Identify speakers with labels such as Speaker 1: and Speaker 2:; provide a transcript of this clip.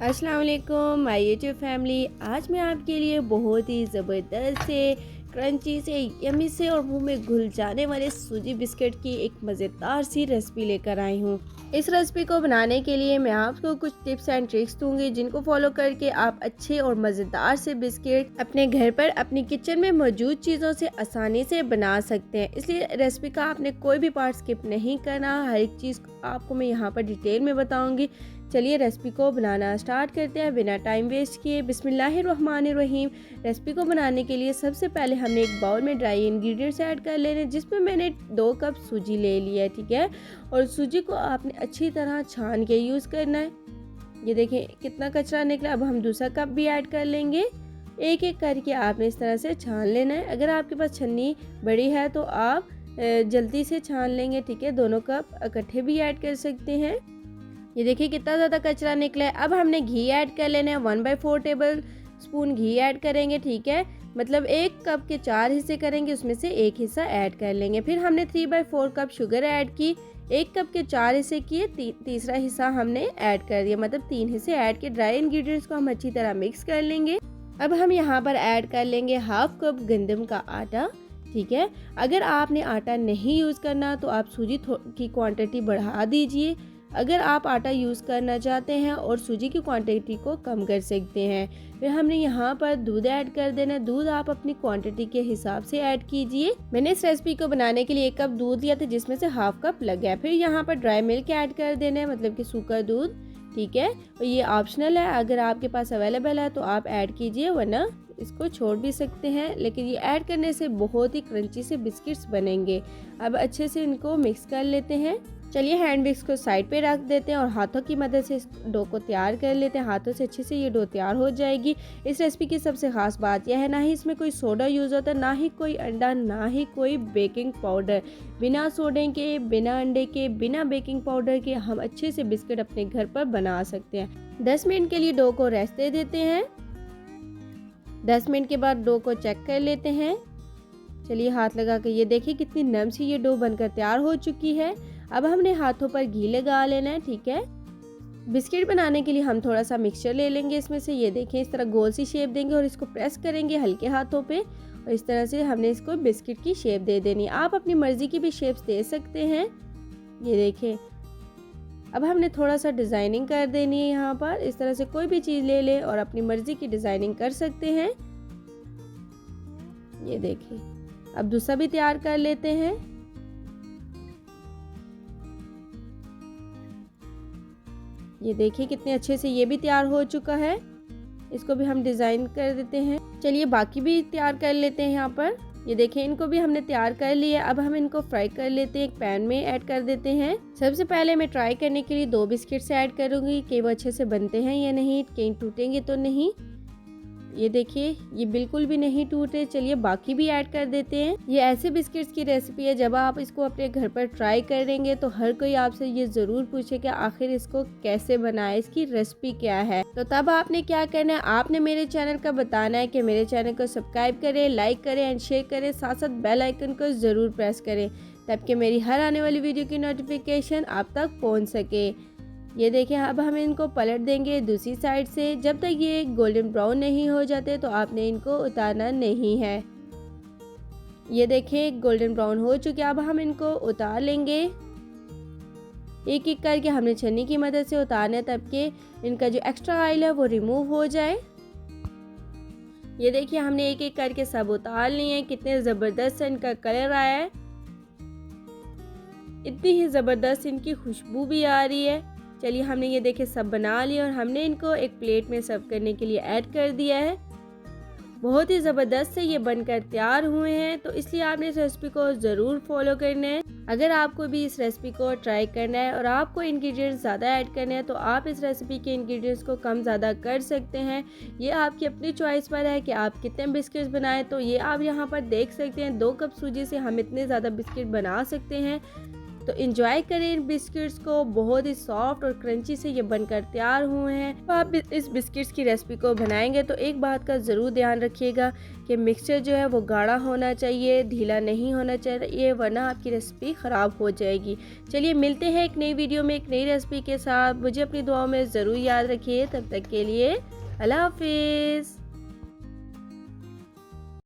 Speaker 1: अस्सलाम वालेकुम my YouTube family. आज मैं आपके लिए बहुत ही ज़बरदस्त से क्रंची से यमी से और मुंह में घुल जाने वाले सूजी बिस्किट की एक मज़ेदार सी रेसिपी लेकर आई हूँ। इस रेसिपी को बनाने के लिए मैं आपको कुछ टिप्स एंड ट्रिक्स दूंगी जिनको फॉलो करके आप अच्छे और मज़ेदार से बिस्किट अपने घर पर अपनी किचन में मौजूद चीज़ों से आसानी से बना सकते हैं। इसलिए रेसिपी का आपने कोई भी पार्ट स्किप नहीं करना, हर एक चीज़ आपको मैं यहाँ पर डिटेल में बताऊँगी। चलिए रेसिपी को बनाना स्टार्ट करते हैं बिना टाइम वेस्ट किए। बिस्मिल्लाहिर्रहमानिर्रहीम। रेसिपी को बनाने के लिए सबसे पहले हमने एक बाउल में ड्राई इंग्रेडिएंट्स ऐड कर लेने, जिसमें मैंने 2 कप सूजी ले लिया है, ठीक है। और सूजी को आपने अच्छी तरह छान के यूज़ करना है। ये देखें कितना कचरा निकला। अब हम दूसरा कप भी ऐड कर लेंगे। एक एक करके आपने इस तरह से छान लेना है। अगर आपके पास छन्नी बड़ी है तो आप जल्दी से छान लेंगे, ठीक है। दोनों कप इकट्ठे भी ऐड कर सकते हैं। ये देखिए कितना ज़्यादा कचरा निकला है। अब हमने घी ऐड कर लेना है। 1/4 टेबल स्पून घी ऐड करेंगे, ठीक है। मतलब 1 कप के 4 हिस्से करेंगे, उसमें से 1 हिस्सा ऐड कर लेंगे। फिर हमने 3/4 कप शुगर ऐड की। 1 कप के 4 हिस्से किए, तीसरा हिस्सा हमने ऐड कर दिया, मतलब 3 हिस्से ऐड के ड्राई इंग्रेडिएंट्स को हम अच्छी तरह मिक्स कर लेंगे। अब हम यहाँ पर ऐड कर लेंगे 1/2 कप गंदम का आटा, ठीक है। अगर आपने आटा नहीं यूज़ करना तो आप सूजी की क्वांटिटी बढ़ा दीजिए। अगर आप आटा यूज़ करना चाहते हैं और सूजी की क्वांटिटी को कम कर सकते हैं। फिर हमने यहाँ पर दूध ऐड कर देना है। दूध आप अपनी क्वांटिटी के हिसाब से ऐड कीजिए। मैंने इस रेसिपी को बनाने के लिए 1 कप दूध लिया था, जिसमें से 1/2 कप लग गया। फिर यहाँ पर ड्राई मिल्क ऐड कर देना है, मतलब कि सूखा दूध, ठीक है। और ये ऑप्शनल है, अगर आपके पास अवेलेबल है तो आप ऐड कीजिए, वरना इसको छोड़ भी सकते हैं। लेकिन ये ऐड करने से बहुत ही क्रंची से बिस्किट्स बनेंगे। अब अच्छे से इनको मिक्स कर लेते हैं। चलिए हैंड विक्स को साइड पे रख देते हैं और हाथों की मदद से इस डो को तैयार कर लेते हैं। हाथों से अच्छे से ये डो तैयार हो जाएगी। इस रेसिपी की सबसे ख़ास बात यह है, ना ही इसमें कोई सोडा यूज़ होता है, ना ही कोई अंडा, ना ही कोई बेकिंग पाउडर। बिना सोडे के, बिना अंडे के, बिना बेकिंग पाउडर के हम अच्छे से बिस्किट अपने घर पर बना सकते हैं। 10 मिनट के लिए डो को रेस्ट दे देते हैं। 10 मिनट के बाद डो को चेक कर लेते हैं। चलिए हाथ लगा के ये देखिए कितनी नरम सी ये डो बनकर तैयार हो चुकी है। अब हमने हाथों पर घी लगा लेना है, ठीक है। बिस्किट बनाने के लिए हम थोड़ा सा मिक्सचर ले लेंगे। इसमें से ये देखें इस तरह गोल सी शेप देंगे और इसको प्रेस करेंगे हल्के हाथों पे, और इस तरह से हमने इसको बिस्किट की शेप दे देनी। आप अपनी मर्ज़ी की भी शेप्स दे सकते हैं। ये देखें अब हमने थोड़ा सा डिज़ाइनिंग कर देनी है। यहाँ पर इस तरह से कोई भी चीज़ ले लें और अपनी मर्ज़ी की डिज़ाइनिंग कर सकते हैं। ये देखिए अब दूसरा भी तैयार कर लेते हैं। ये देखिए कितने अच्छे से ये भी तैयार हो चुका है। इसको भी हम डिज़ाइन कर देते हैं। चलिए बाकी भी तैयार कर लेते हैं। यहाँ पर ये देखें इनको भी हमने तैयार कर लिया। अब हम इनको फ्राई कर लेते हैं। एक पैन में ऐड कर देते हैं। सबसे पहले मैं ट्राई करने के लिए 2 बिस्किट्स ऐड करूँगी कि वो अच्छे से बनते हैं या नहीं, कहीं टूटेंगे तो नहीं। ये देखिए ये बिल्कुल भी नहीं टूटे। चलिए बाकी भी ऐड कर देते हैं। ये ऐसे बिस्किट्स की रेसिपी है, जब आप इसको अपने घर पर ट्राई करेंगे तो हर कोई आपसे ये ज़रूर पूछे कि आखिर इसको कैसे बनाए, इसकी रेसिपी क्या है। तो तब आपने क्या करना है, आपने मेरे चैनल का बताना है कि मेरे चैनल को सब्सक्राइब करें, लाइक करें एंड शेयर करें, साथ साथ बेल आइकन को ज़रूर प्रेस करें, ताकि मेरी हर आने वाली वीडियो की नोटिफिकेशन आप तक पहुँच सके। ये देखें अब हम इनको पलट देंगे दूसरी साइड से। जब तक ये गोल्डन ब्राउन नहीं हो जाते तो आपने इनको उतारना नहीं है। ये देखें गोल्डन ब्राउन हो चुके। अब हम इनको उतार लेंगे। एक एक करके हमने छन्नी की मदद से उतारना है, ताकि इनका जो एक्स्ट्रा ऑयल है वो रिमूव हो जाए। ये देखिए हमने एक एक करके सब उतार लिए हैं। कितने ज़बरदस्त इनका कलर आया है, इतनी ही ज़बरदस्त इनकी खुशबू भी आ रही है। चलिए हमने ये देखे सब बना लिया और हमने इनको एक प्लेट में सर्व करने के लिए ऐड कर दिया है। बहुत ही ज़बरदस्त से ये बनकर तैयार हुए हैं, तो इसलिए आपने इस रेसिपी को ज़रूर फॉलो करना है। अगर आपको भी इस रेसिपी को ट्राई करना है और आपको इंग्रेडिएंट्स ज़्यादा ऐड करने हैं तो आप इस रेसिपी के इंग्रेडिएंट्स को कम ज़्यादा कर सकते हैं। ये आपकी अपनी चॉइस पर है कि आप कितने बिस्किट्स बनाएं। तो ये आप यहाँ पर देख सकते हैं 2 कप सूजी से हम इतने ज़्यादा बिस्किट बना सकते हैं। तो इंजॉय करें इन बिस्किट्स को, बहुत ही सॉफ्ट और क्रंची से ये बनकर तैयार हुए हैं। तो आप इस बिस्किट्स की रेसिपी को बनाएंगे तो एक बात का ज़रूर ध्यान रखिएगा कि मिक्सचर जो है वो गाढ़ा होना चाहिए, ढीला नहीं होना चाहिए, वरना आपकी रेसिपी ख़राब हो जाएगी। चलिए मिलते हैं एक नई वीडियो में एक नई रेसिपी के साथ। मुझे अपनी दुआओं में ज़रूर याद रखिए। तब तक के लिए अल्लाह हाफिज़।